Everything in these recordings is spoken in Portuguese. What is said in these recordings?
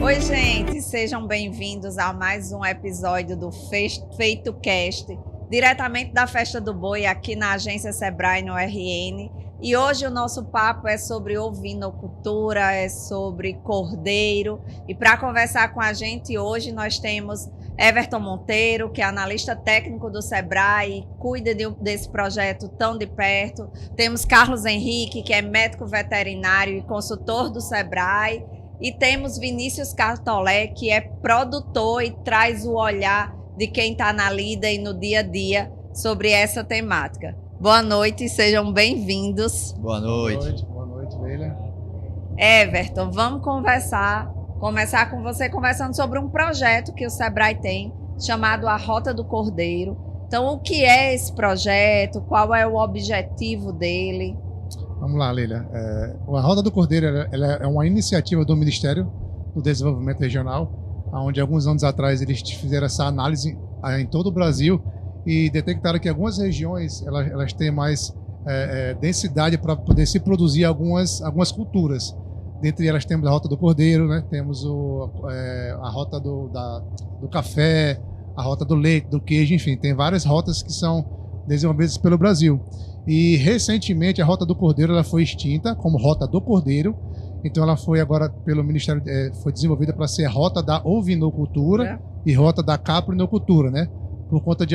Oi, gente, sejam bem-vindos a mais um episódio do FeitoCast, diretamente da Festa do Boi, aqui na agência Sebrae, no RN. E hoje o nosso papo é sobre ovinocultura, é sobre cordeiro. E para conversar com a gente hoje nós temos Everton Monteiro, que é analista técnico do Sebrae, cuida desse projeto tão de perto. Temos Carlos Henrique, que é médico veterinário e consultor do Sebrae. E temos Vinícius Cartolé, que é produtor e traz o olhar de quem está na lida e no dia a dia sobre essa temática. Boa noite, sejam bem-vindos. Boa noite. Boa noite, Leila. Everton, vamos começar com você conversando sobre um projeto que o Sebrae tem, chamado A Rota do Cordeiro. Então, o que é esse projeto? Qual é o objetivo dele? Vamos lá, Leila. A Rota do Cordeiro ela é uma iniciativa do Ministério do Desenvolvimento Regional, onde alguns anos atrás eles fizeram essa análise em todo o Brasil e detectaram que algumas regiões elas têm mais densidade para poder se produzir algumas culturas. Dentre elas temos a Rota do Cordeiro, né? Temos a Rota do Café, a Rota do Leite, do Queijo, enfim, tem várias rotas que são desenvolvidas pelo Brasil. E recentemente a Rota do Cordeiro ela foi extinta como Rota do Cordeiro, então ela foi agora pelo Ministério foi desenvolvida para ser a Rota da Ovinocultura e Rota da Caprinocultura, né? Por conta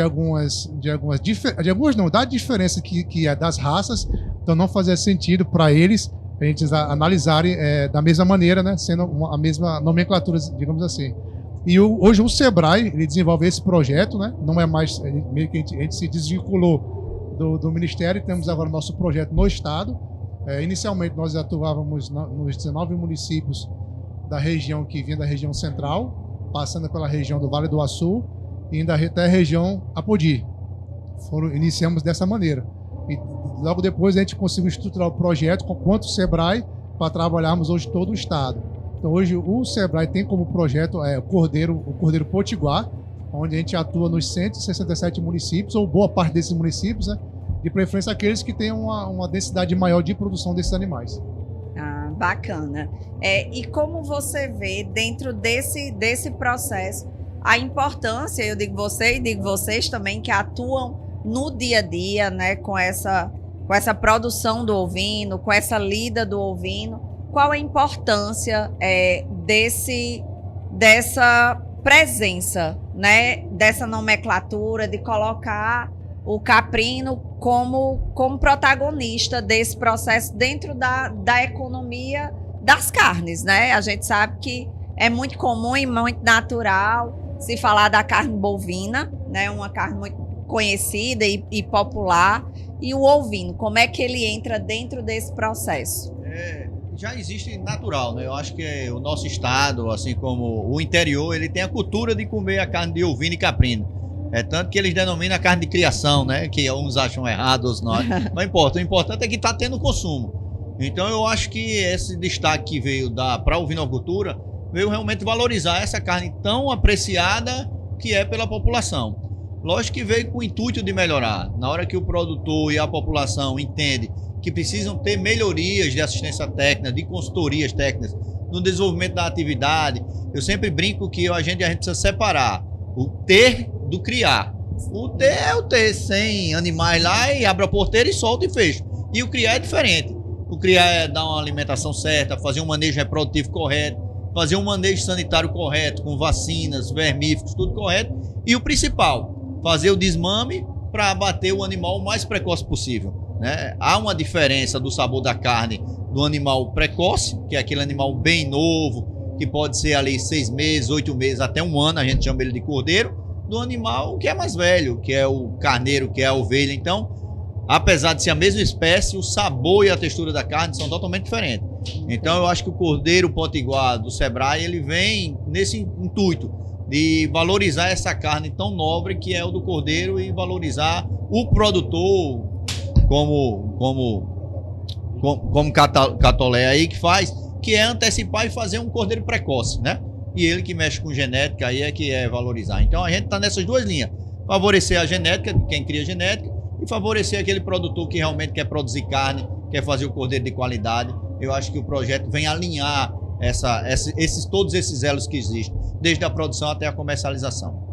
da diferença que é das raças, então não fazia sentido para eles a gente analisarem da mesma maneira, né? Sendo a mesma nomenclatura, digamos assim. E hoje o Sebrae ele desenvolve esse projeto, né? Não é mais meio que a gente se desvinculou do Ministério, temos agora o nosso projeto no Estado. Inicialmente nós atuávamos nos 19 municípios da região que vinha da região central, passando pela região do Vale do Açu e indo até a região Apodi. Iniciamos dessa maneira. E logo depois a gente conseguiu estruturar o projeto quanto o Sebrae para trabalharmos hoje todo o Estado. Então hoje o Sebrae tem como projeto o Cordeiro Potiguar, onde a gente atua nos 167 municípios, ou boa parte desses municípios, né? De preferência aqueles que têm uma densidade maior de produção desses animais. Ah, bacana. E como você vê dentro desse processo a importância, eu digo você e digo vocês também, que atuam no dia a dia, né, com essa produção do ovino, com essa lida do ovino, qual a importância dessa presença, né, dessa nomenclatura, de colocar o caprino como protagonista desse processo dentro da economia das carnes, né? A gente sabe que é muito comum e muito natural se falar da carne bovina, né? Uma carne muito conhecida e popular. E o ovino, como é que ele entra dentro desse processo? Já existe natural, né? Eu acho que o nosso estado, assim como o interior, ele tem a cultura de comer a carne de ovino e caprino. Tanto que eles denominam a carne de criação, né? Que uns acham errado, outros não. Não importa, o importante é que está tendo consumo. Então eu acho que esse destaque que veio para a ovinocultura veio realmente valorizar essa carne tão apreciada que é pela população. Lógico que veio com o intuito de melhorar. Na hora que o produtor e a população entendem que precisam ter melhorias de assistência técnica, de consultorias técnicas, no desenvolvimento da atividade, eu sempre brinco que a gente precisa separar o ter do criar. O ter é o ter 100 animais lá e abre a porteira e solta e fecha. E o criar é diferente. O criar é dar uma alimentação certa, fazer um manejo reprodutivo correto, fazer um manejo sanitário correto, com vacinas, vermífugos, tudo correto. E o principal, fazer o desmame para abater o animal o mais precoce possível, né? Há uma diferença do sabor da carne do animal precoce, que é aquele animal bem novo, que pode ser ali 6 meses, 8 meses, até 1 ano, a gente chama ele de cordeiro, do animal que é mais velho, que é o carneiro, que é a ovelha. Então, apesar de ser a mesma espécie, o sabor e a textura da carne são totalmente diferentes. Então, eu acho que o Cordeiro Potiguar do Sebrae, ele vem nesse intuito de valorizar essa carne tão nobre que é o do cordeiro e valorizar o produtor como Catolé aí que faz, que é antecipar e fazer um cordeiro precoce, né? E ele que mexe com genética aí é que é valorizar. Então a gente está nessas duas linhas. Favorecer a genética, quem cria genética, e favorecer aquele produtor que realmente quer produzir carne, quer fazer o cordeiro de qualidade. Eu acho que o projeto vem alinhar todos esses elos que existem, desde a produção até a comercialização.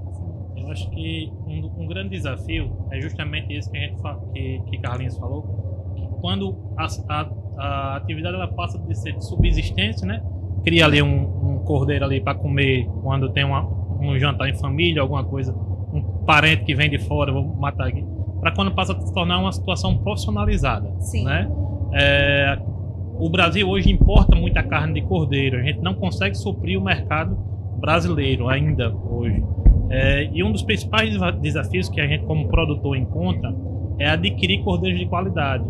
Eu acho que um grande desafio é justamente isso que Carlinhos falou, que quando a atividade ela passa de ser de subsistência, né? Cria ali um cordeiro ali para comer quando tem um jantar em família, alguma coisa, um parente que vem de fora, vou matar aqui, para quando passa a se tornar uma situação profissionalizada. Sim. Né? O Brasil hoje importa muita carne de cordeiro, a gente não consegue suprir o mercado brasileiro ainda hoje. E um dos principais desafios que a gente como produtor encontra é adquirir cordeiros de qualidade.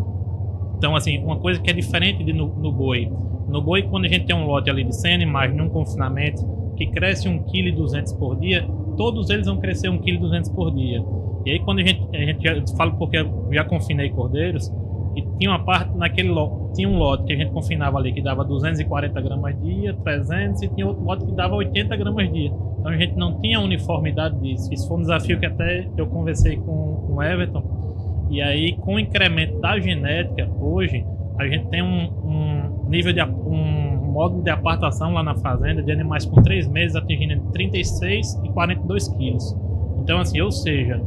Então, assim, uma coisa que é diferente no boi. No boi, quando a gente tem um lote ali de 100 animais num confinamento que cresce 1,2 kg por dia, todos eles vão crescer 1,2 kg por dia. E aí, quando a gente já fala porque eu já confinei cordeiros, e tinha uma parte naquele lote, tinha um lote que a gente confinava ali que dava 240 gramas dia, 300, e tinha outro lote que dava 80 gramas dia. Então a gente não tinha uniformidade disso. Isso foi um desafio que até eu conversei com o Everton. E aí, com o incremento da genética, hoje a gente tem um nível de um modo de apartação lá na fazenda de animais com 3 meses atingindo entre 36 e 42 quilos. Então, assim, ou seja,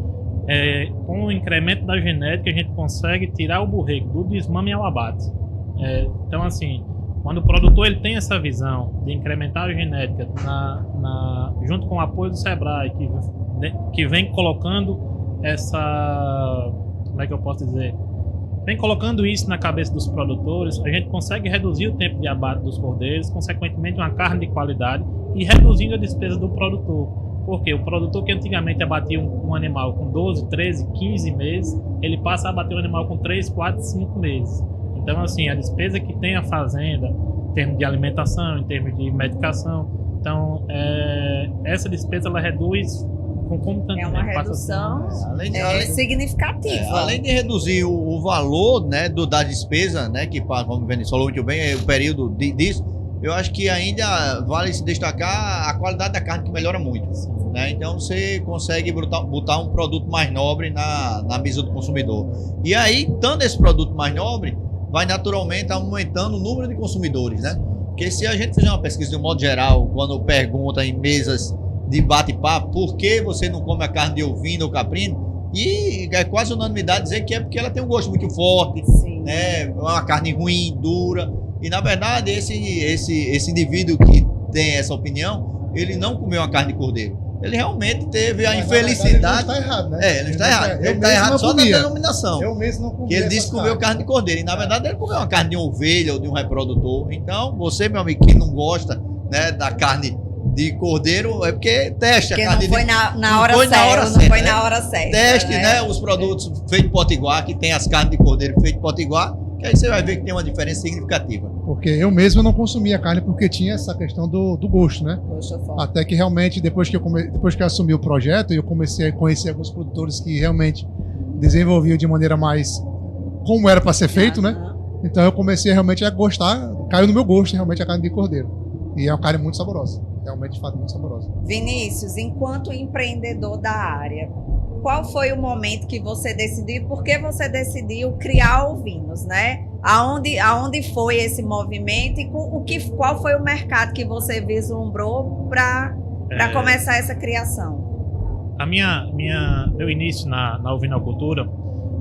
com o incremento da genética a gente consegue tirar o borrego do desmame ao abate. Então, assim, quando o produtor ele tem essa visão de incrementar a genética junto com o apoio do Sebrae, que vem colocando como é que eu posso dizer? Vem colocando isso na cabeça dos produtores, a gente consegue reduzir o tempo de abate dos cordeiros, consequentemente uma carne de qualidade e reduzindo a despesa do produtor. Porque o produtor que antigamente abatia um animal com 12, 13, 15 meses, ele passa a abater um animal com 3, 4, 5 meses. Então, assim, a despesa que tem a fazenda, em termos de alimentação, em termos de medicação, então, essa despesa ela reduz concomitantemente. É uma redução significativa. Além de reduzir o valor, né, da despesa, né, que, como o Vinícius falou muito bem, o período disso, eu acho que ainda vale se destacar a qualidade da carne, que melhora muito. Né? Então você consegue botar um produto mais nobre na mesa do consumidor. E aí, tanto esse produto mais nobre, vai naturalmente aumentando o número de consumidores. Né? Porque se a gente fizer uma pesquisa de um modo geral, quando pergunta em mesas de bate-papo, por que você não come a carne de ovino ou caprino? E é quase unanimidade dizer que é porque ela tem um gosto muito forte, né? É uma carne ruim, dura. E na verdade, esse indivíduo que tem essa opinião, ele não comeu uma carne de cordeiro. Ele realmente teve a infelicidade. Ele não está errado, né? Ele não está errado. Ele está errado só na denominação. Eu mesmo não comi. Que ele disse que comeu carne de cordeiro. E na verdade, ele comeu uma carne de uma ovelha ou de um reprodutor. Então, você, meu amigo, que não gosta, né, da carne de cordeiro, é porque teste a carne não foi na hora certa. Não foi na hora certa. Teste, né, os produtos feitos de potiguar, que tem as carnes de cordeiro feitas de potiguar, que aí você vai ver que tem uma diferença significativa. Porque eu mesmo não consumia carne porque tinha essa questão do gosto, né? Até que realmente, depois que eu assumi o projeto, eu comecei a conhecer alguns produtores que realmente desenvolviam de maneira mais como era para ser feito, né? Então eu comecei realmente a gostar, caiu no meu gosto realmente a carne de cordeiro. E é uma carne muito saborosa, realmente de fato muito saborosa. Vinícius, enquanto empreendedor da área, qual foi o momento que você decidiu, por que você decidiu criar Ovinos, né? Aonde foi esse movimento e qual foi o mercado que você vislumbrou para começar essa criação? Meu início na ovinocultura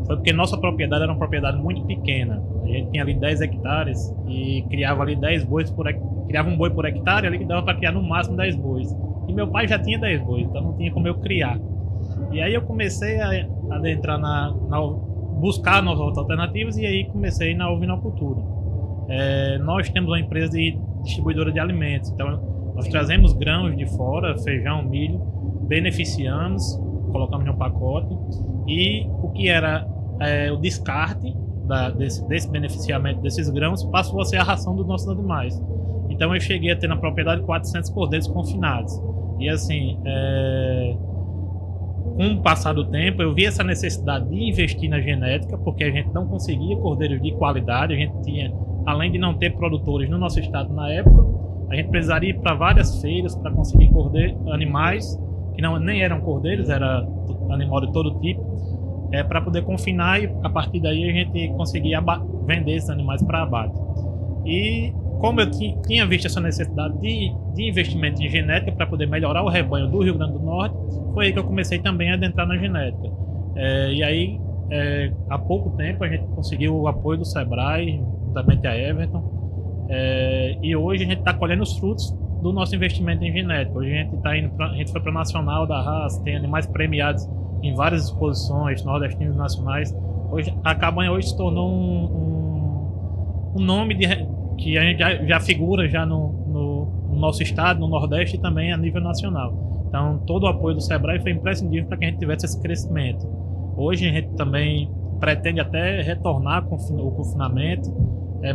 foi porque nossa propriedade era uma propriedade muito pequena. A gente tinha ali 10 hectares e criava ali 10 bois criava um boi por hectare ali que dava para criar no máximo 10 bois. E meu pai já tinha 10 bois, então não tinha como eu criar. E aí eu comecei a adentrar buscar novas alternativas e aí comecei na ovinocultura. Nós temos uma empresa de distribuidora de alimentos, então nós trazemos grãos de fora, feijão, milho, beneficiamos, colocamos em um pacote e o que era o descarte desse beneficiamento desses grãos passou a ser a ração dos nossos animais. Então eu cheguei a ter na propriedade 400 cordeiros confinados. E assim, com o passar do tempo, eu vi essa necessidade de investir na genética, porque a gente não conseguia cordeiros de qualidade. A gente tinha, além de não ter produtores no nosso estado na época, a gente precisaria ir para várias feiras para conseguir animais que nem eram cordeiros, era animal de todo tipo, para poder confinar e a partir daí a gente conseguia vender esses animais para abate. E como eu tinha visto essa necessidade de investimento em genética para poder melhorar o rebanho do Rio Grande do Norte, foi aí que eu comecei também a adentrar na genética. E aí, há pouco tempo, a gente conseguiu o apoio do Sebrae, juntamente a Everton, e hoje a gente está colhendo os frutos do nosso investimento em genética. Hoje a gente foi para a Nacional da raça, tem animais premiados em várias exposições, nordestinos nacionais. Hoje, a cabanha hoje se tornou um nome que a gente já figura já no nosso estado, no Nordeste e também a nível nacional. Então, todo o apoio do Sebrae foi imprescindível para que a gente tivesse esse crescimento. Hoje a gente também pretende até retornar com o confinamento,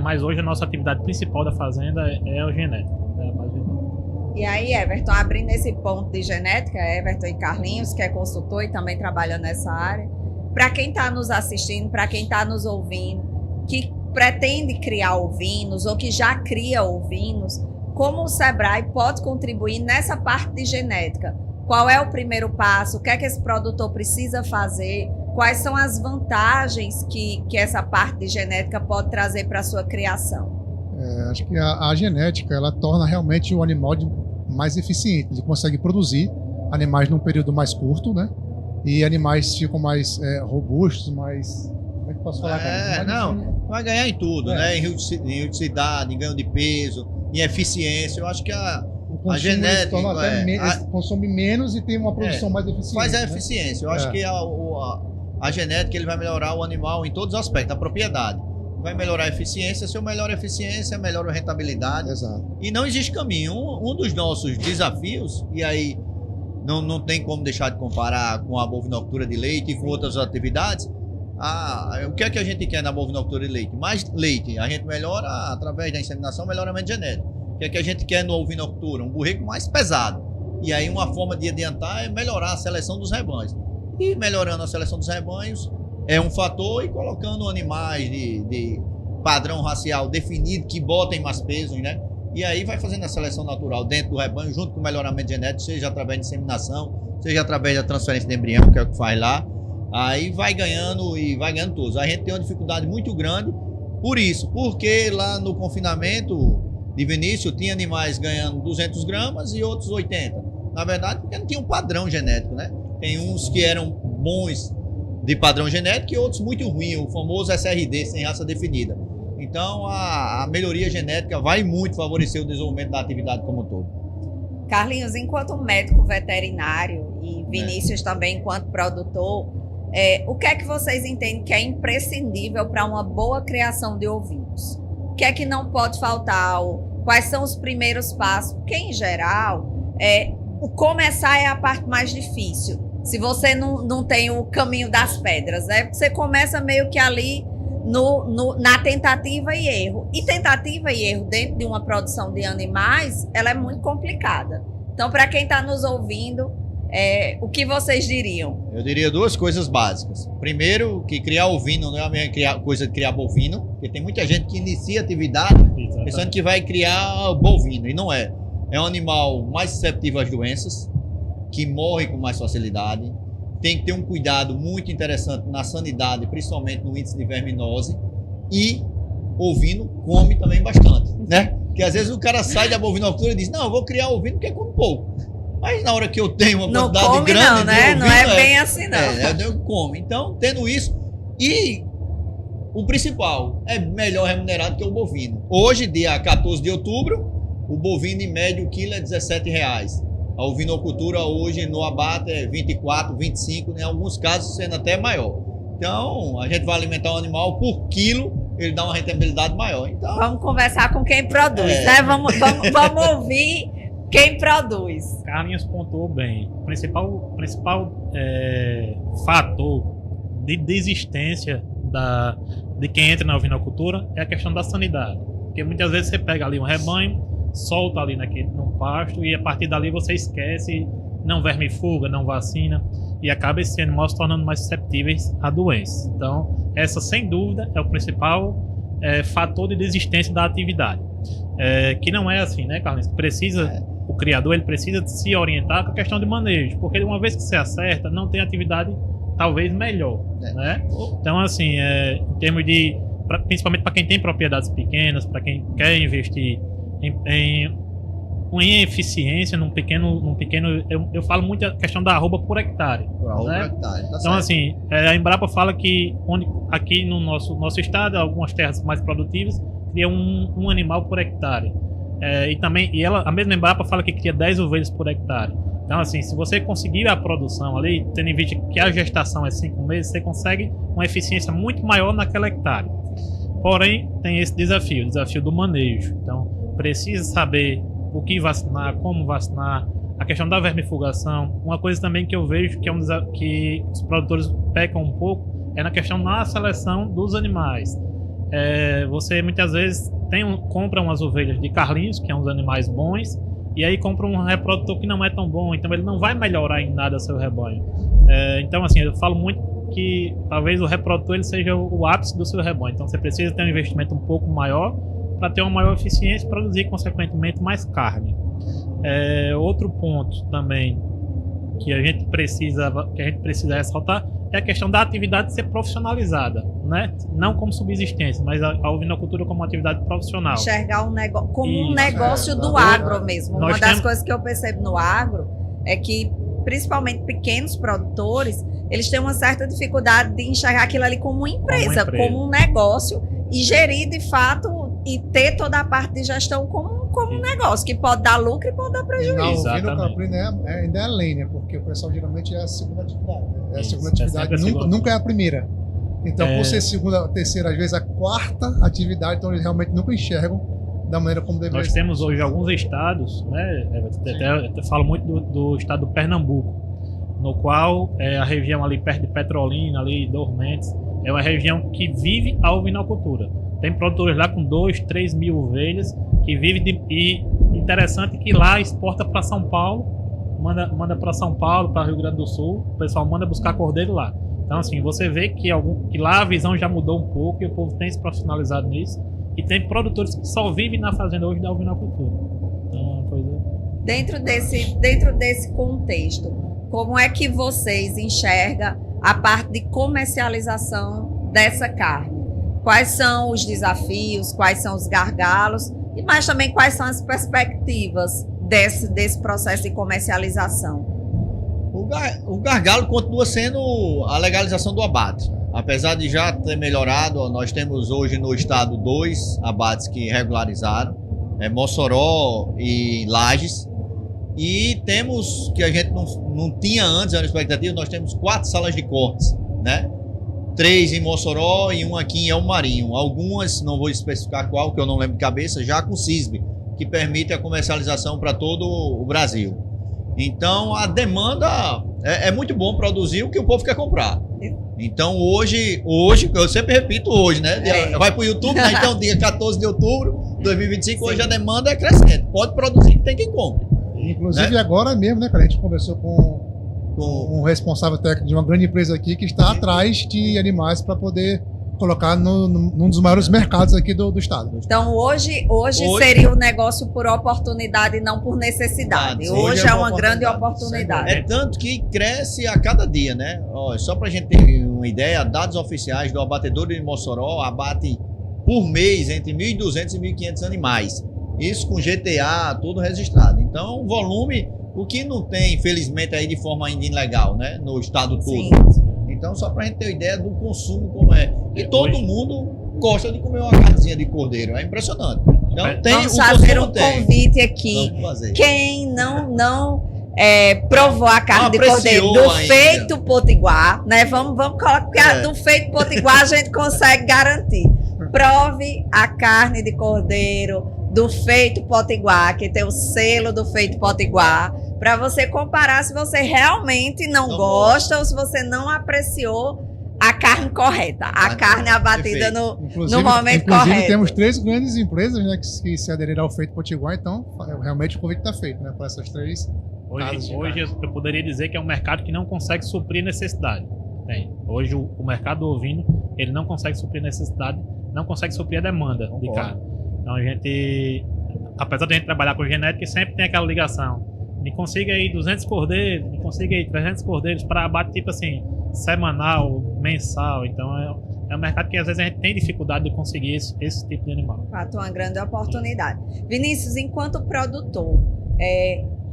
mas hoje a nossa atividade principal da fazenda é a genética. E aí, Everton, abrindo esse ponto de genética, Everton e Carlinhos, que é consultor e também trabalha nessa área, para quem está nos assistindo, para quem está nos ouvindo, que pretende criar ovinos ou que já cria ovinos, como o Sebrae pode contribuir nessa parte de genética? Qual é o primeiro passo? O que é que esse produtor precisa fazer? Quais são as vantagens que essa parte de genética pode trazer para a sua criação? Acho que a genética ela torna realmente o animal mais eficiente. Ele consegue produzir animais num período mais curto, né? E animais ficam mais robustos, mais... Como é que posso falar, cara? Vai ganhar em tudo, né? Em rudicidade, em ganho de peso, em eficiência. Eu acho que a genética consome menos e tem uma produção mais eficiente. Faz a eficiência. Eu acho que a genética ele vai melhorar o animal em todos os aspectos, a propriedade. Vai melhorar a eficiência. Se eu melhoro a eficiência, melhora a rentabilidade. Exato. E não existe caminho. Um dos nossos desafios, e aí não tem como deixar de comparar com a bovinocultura de leite e com outras atividades. O que é que a gente quer na bovinocultura de leite? Mais leite. A gente melhora, através da inseminação, melhoramento genético. O que é que a gente quer no ovinocultura? Um burreco mais pesado. E aí uma forma de adiantar é melhorar a seleção dos rebanhos. E melhorando a seleção dos rebanhos é um fator, e colocando animais de padrão racial definido que botem mais peso, né? E aí vai fazendo a seleção natural dentro do rebanho, junto com o melhoramento genético, seja através de inseminação, seja através da transferência de embrião, que é o que faz lá. Aí vai ganhando todos. A gente tem uma dificuldade muito grande por isso, porque lá no confinamento de Vinícius tinha animais ganhando 200 gramas e outros 80. Na verdade, porque não tinha um padrão genético, né? Tem uns que eram bons de padrão genético e outros muito ruins, o famoso SRD, sem raça definida. Então, a melhoria genética vai muito favorecer o desenvolvimento da atividade como um todo. Carlinhos, enquanto médico veterinário e Vinícius também enquanto produtor, o que é que vocês entendem que é imprescindível para uma boa criação de ovinos? O que é que não pode faltar? Quais são os primeiros passos? Porque, em geral, o começar é a parte mais difícil. Se você não tem o caminho das pedras, né? Você começa meio que ali na tentativa e erro. E tentativa e erro dentro de uma produção de animais, ela é muito complicada. Então, para quem está nos ouvindo, o que vocês diriam? Eu diria duas coisas básicas. Primeiro, que criar ovino não é a mesma coisa de criar bovino, porque tem muita gente que inicia a atividade pensando que vai criar bovino, e não é. É um animal mais susceptível às doenças, que morre com mais facilidade. Tem que ter um cuidado muito interessante na sanidade, principalmente no índice de verminose. E ovino come também bastante, né? Porque às vezes o cara sai da bovinocultura e diz: não, eu vou criar ovino porque come pouco. Mas na hora que eu tenho uma quantidade come grande não, né? de ovino, não é bem assim, não. Eu como. Então, tendo isso, e o principal, é melhor remunerado que o bovino. Hoje, dia 14 de outubro, o bovino em média, o quilo é R$17. A ovinocultura hoje no abate é 24, 25, em alguns casos sendo até maior. Então, a gente vai alimentar um animal por quilo, ele dá uma rentabilidade maior. Então, vamos conversar com quem produz, né? Vamos ouvir quem produz. Carlinhos pontuou bem. O principal fator de desistência de quem entra na ovinocultura é a questão da sanidade. Porque muitas vezes você pega ali um rebanho, solta ali num pasto e a partir dali você esquece, não vermifuga, não vacina e acaba esse animal se tornando mais susceptíveis a doenças. Então, essa sem dúvida é o principal fator de desistência da atividade. Que não é assim, né, Carlinhos? O criador ele precisa se orientar com a questão de manejo, porque uma vez que você acerta, não tem atividade talvez melhor, né? Então, assim, em termos de principalmente para quem tem propriedades pequenas, para quem quer investir em eficiência num pequeno eu falo muito a questão da arroba por hectare, né? Então assim, a Embrapa fala que aqui no nosso estado, algumas terras mais produtivas cria um animal por hectare, a mesma Embrapa fala que cria 10 ovelhas por hectare. Então assim, se você conseguir a produção ali, tendo em vista que a gestação é 5 meses, você consegue uma eficiência muito maior naquela hectare. Porém, tem esse desafio, o desafio do manejo. Então precisa saber o que vacinar, como vacinar, a questão da vermifugação. Uma coisa também que eu vejo que que os produtores pecam um pouco é na questão da seleção dos animais. Você muitas vezes compra umas ovelhas de Carlinhos, que é uns animais bons, e aí compra um reprodutor que não é tão bom, então ele não vai melhorar em nada seu rebanho. Então assim, eu falo muito que talvez o reprodutor ele seja o ápice do seu rebanho, então você precisa ter um investimento um pouco maior para ter uma maior eficiência e produzir, consequentemente, mais carne. Outro ponto também que a gente precisa ressaltar é a questão da atividade ser profissionalizada, né? Não como subsistência, mas a ovinocultura como atividade profissional. Enxergar um negócio do agro mesmo. Uma das coisas que eu percebo no agro é que, principalmente pequenos produtores, eles têm uma certa dificuldade de enxergar aquilo ali como uma empresa, como um negócio, e gerir de fato e ter toda a parte de gestão como um negócio, que pode dar lucro e pode dar prejuízo. Não, o ovino-caprino ainda é além, né? Porque o pessoal geralmente é a segunda atividade. Né? A segunda atividade, nunca é a primeira. Então, por ser segunda, terceira, às vezes a quarta atividade, então eles realmente nunca enxergam da maneira como deveria ser. Nós temos hoje alguns estados, né? Até falo muito do estado do Pernambuco, no qual a região ali perto de Petrolina, ali Dormentes, é uma região que vive a ovinocultura. Tem produtores lá com 2, 3 mil ovelhas que vivem e interessante que lá exporta para São Paulo, manda para São Paulo, para Rio Grande do Sul, o pessoal manda buscar cordeiro lá. Então assim, você vê que lá a visão já mudou um pouco e o povo tem se profissionalizado nisso, e tem produtores que só vivem na fazenda hoje da ovinocultura. Então, é uma coisa... Dentro desse contexto, como é que vocês enxergam a parte de comercialização dessa carne? Quais são os desafios, quais são os gargalos, mas também quais são as perspectivas desse processo de comercialização? O gargalo continua sendo a legalização do abate. Apesar de já ter melhorado, nós temos hoje no estado 2 abates que regularizaram, Mossoró e Lages. E temos, que a gente não tinha antes, era uma expectativa, nós temos 4 salas de cortes, né? 3 em Mossoró e 1 aqui em El Marinho. Algumas, não vou especificar qual, que eu não lembro de cabeça, já com CISB, que permite a comercialização para todo o Brasil. Então, a demanda é muito bom produzir o que o povo quer comprar. Então, hoje eu sempre repito hoje, né? Vai para o YouTube, né? Então, dia 14 de outubro de 2025, hoje a demanda é crescente. Pode produzir, tem quem compre. Inclusive, né? Agora mesmo, né, cara? A gente conversou com um responsável técnico de uma grande empresa aqui que está atrás de animais para poder colocar num dos maiores mercados aqui do estado. Então, hoje seria um negócio por oportunidade e não por necessidade. Hoje é uma grande oportunidade. É tanto que cresce a cada dia, né? Só para a gente ter uma ideia, dados oficiais do abatedouro de Mossoró abate por mês entre 1.200 e 1.500 animais. Isso com GTA, tudo registrado. Então, um volume, o que não tem, infelizmente, aí de forma ainda ilegal, né? No estado todo. Sim. Então, só para a gente ter uma ideia do consumo como é. E todo mundo gosta de comer uma carnezinha de cordeiro. É impressionante. Então, vamos fazer um convite aqui. Quem não provou a carne de cordeiro do feito potiguar, né? Vamos colocar do feito potiguar, a gente consegue garantir. Prove a carne de cordeiro do feito potiguar, que tem o selo do feito potiguar, para você comparar se você realmente não gosta ou se você não apreciou a carne correta, a carne abatida no momento correto. Inclusive, temos 3 grandes empresas, né, que se aderiram ao feito potiguar, então realmente o convite está feito, né, para essas 3 casas. Hoje eu poderia dizer que é um mercado que não consegue suprir necessidade. Hoje o mercado ovino, ele não consegue suprir necessidade, não consegue suprir a demanda de carne. Então a gente, apesar de a gente trabalhar com genética, sempre tem aquela ligação. Me consiga aí 200 cordeiros, me consiga aí 300 cordeiros para abate tipo assim, semanal, mensal. Então é um mercado que às vezes a gente tem dificuldade de conseguir esse tipo de animal. Fato, uma grande oportunidade. Vinícius, enquanto produtor,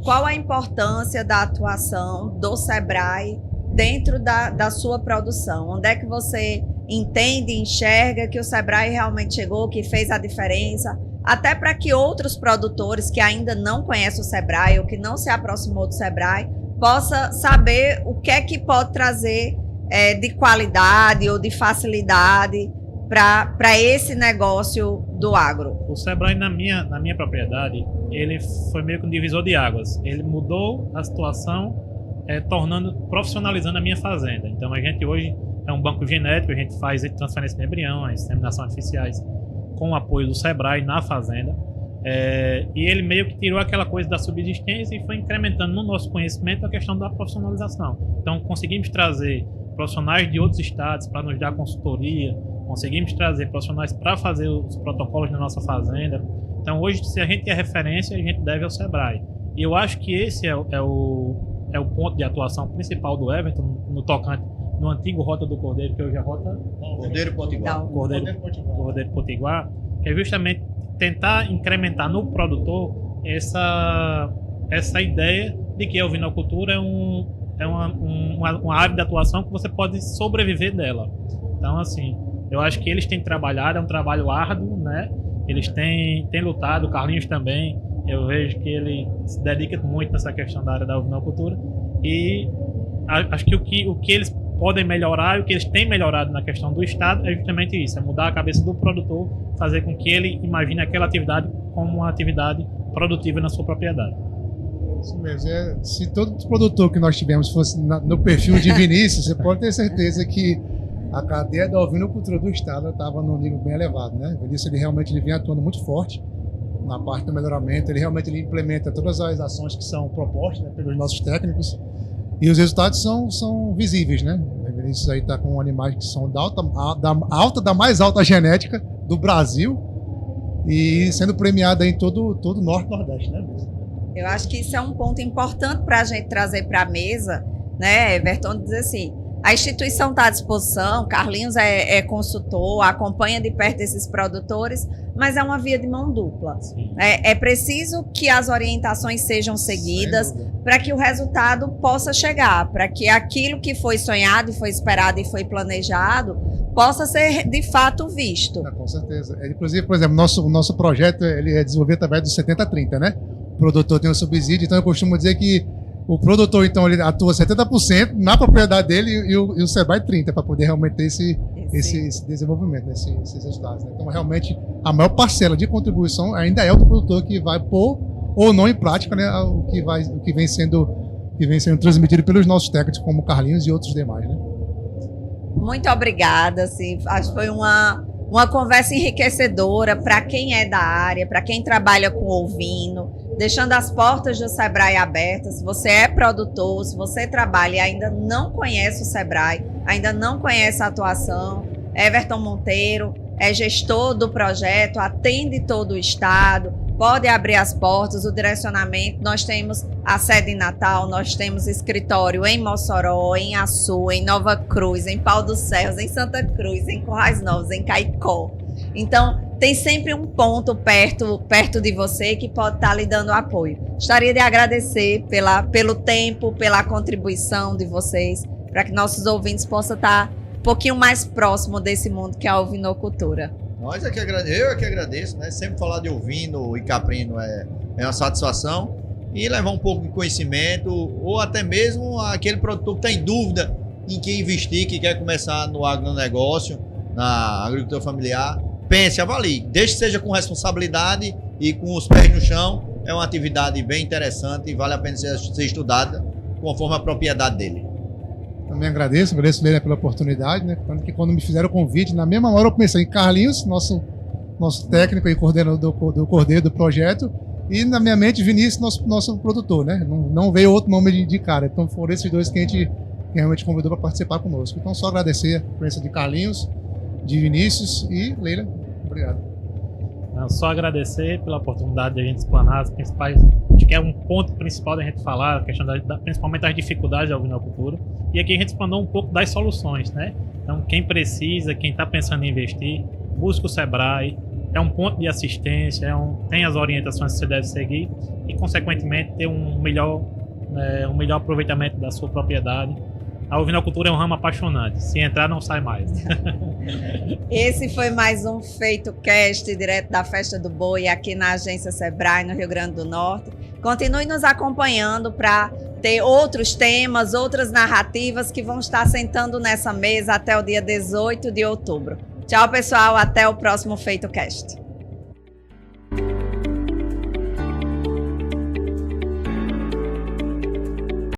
qual a importância da atuação do Sebrae dentro da sua produção? Onde é que você entende, enxerga que o Sebrae realmente chegou, que fez a diferença, até para que outros produtores que ainda não conhecem o Sebrae ou que não se aproximou do Sebrae possa saber o que é que pode trazer de qualidade ou de facilidade para esse negócio do agro? O Sebrae, na minha propriedade, ele foi meio que um divisor de águas. Ele mudou a situação, profissionalizando a minha fazenda. Então a gente hoje é um banco genético, a gente faz transferência de embrião, inseminação artificiais, com o apoio do Sebrae na fazenda. E ele meio que tirou aquela coisa da subsistência e foi incrementando no nosso conhecimento a questão da profissionalização. Então conseguimos trazer profissionais de outros estados para nos dar consultoria, conseguimos trazer profissionais para fazer os protocolos na nossa fazenda. Então hoje, se a gente é referência, a gente deve ao Sebrae. E eu acho que esse é o ponto de atuação principal do Everton no tocante no antigo Rota do Cordeiro, que hoje é Rota Cordeiro Potiguar. Cordeiro Potiguar, que é justamente tentar incrementar no produtor essa ideia de que a ovinocultura é uma área de atuação que você pode sobreviver dela. Então, assim, eu acho que eles têm trabalhado, é um trabalho árduo, né? Eles têm lutado, o Carlinhos também, eu vejo que ele se dedica muito nessa questão da área da ovinocultura, e acho que o que eles podem melhorar e o que eles têm melhorado na questão do Estado é justamente isso, é mudar a cabeça do produtor, fazer com que ele imagine aquela atividade como uma atividade produtiva na sua propriedade. Isso mesmo. Se todo produtor que nós tivemos fosse no perfil de Vinícius, você pode ter certeza que a cadeia da ovinocultura do Estado estava num nível bem elevado, né? O Vinícius ele vem atuando muito forte na parte do melhoramento, ele implementa todas as ações que são propostas, né, pelos nossos técnicos, e os resultados são visíveis, né? O Vinícius aí está com animais que são da mais alta genética do Brasil e sendo premiado aí em todo o Norte e Nordeste, né? Eu acho que isso é um ponto importante para a gente trazer para a mesa, né, Everton? Dizer assim, a instituição está à disposição, Carlinhos é consultor, acompanha de perto esses produtores, mas é uma via de mão dupla. É preciso que as orientações sejam seguidas para que o resultado possa chegar, para que aquilo que foi sonhado, e foi esperado e foi planejado possa ser de fato visto. Com certeza. Inclusive, por exemplo, o nosso projeto ele é desenvolvido através do 70-30, né? O produtor tem um subsídio, então eu costumo dizer que o produtor, então, ele atua 70% na propriedade dele e o Sebrae 30%, para poder realmente ter esse desenvolvimento, esses resultados. Né? Então, realmente, a maior parcela de contribuição ainda é o do produtor que vai pôr ou não em prática, né, o que vem sendo transmitido pelos nossos técnicos, como o Carlinhos e outros demais. Né? Muito obrigada. Assim, acho que foi uma conversa enriquecedora para quem é da área, para quem trabalha com ovino, deixando as portas do Sebrae abertas. Se você é produtor, se você trabalha e ainda não conhece o Sebrae, ainda não conhece a atuação, Everton Monteiro é gestor do projeto, atende todo o estado, pode abrir as portas, o direcionamento. Nós temos a sede em Natal, nós temos escritório em Mossoró, em Açu, em Nova Cruz, em Pau dos Ferros, em Santa Cruz, em Currais Novos, em Caicó. Então, tem sempre um ponto perto de você que pode estar lhe dando apoio. Gostaria de agradecer pelo tempo, pela contribuição de vocês, para que nossos ouvintes possam estar um pouquinho mais próximo desse mundo que é a ovinocultura. Eu é que agradeço, né? Sempre falar de ovino e caprino é uma satisfação, e levar um pouco de conhecimento, ou até mesmo aquele produtor que está em dúvida em que investir, que quer começar no agronegócio, na agricultura familiar. Pense, avalie, desde que seja com responsabilidade e com os pés no chão. É uma atividade bem interessante e vale a pena ser estudada conforme a propriedade dele. Também agradeço Leila pela oportunidade, né? Tanto que quando me fizeram o convite, na mesma hora eu pensei em Carlinhos, nosso técnico e coordenador do Cordeiro do projeto, e na minha mente Vinícius, nosso produtor, né? Não veio outro nome de cara. Então foram esses dois que a gente realmente convidou para participar conosco. Então só agradecer a presença de Carlinhos, de Vinícius e Leila. Obrigado. Só agradecer pela oportunidade de a gente explanar as principais, acho que é um ponto principal da gente falar, a questão principalmente das dificuldades da ovinocultura, e aqui a gente explanou um pouco das soluções, né? Então, quem precisa, quem está pensando em investir, busca o Sebrae. É um ponto de assistência, tem as orientações que você deve seguir e, consequentemente, ter um melhor aproveitamento da sua propriedade. A ovinocultura é um ramo apaixonante. Se entrar, não sai mais. Esse foi mais um FeitoCast, direto da Festa do Boi, aqui na agência Sebrae, no Rio Grande do Norte. Continue nos acompanhando para ter outros temas, outras narrativas que vão estar sentando nessa mesa até o dia 18 de outubro. Tchau, pessoal. Até o próximo FeitoCast.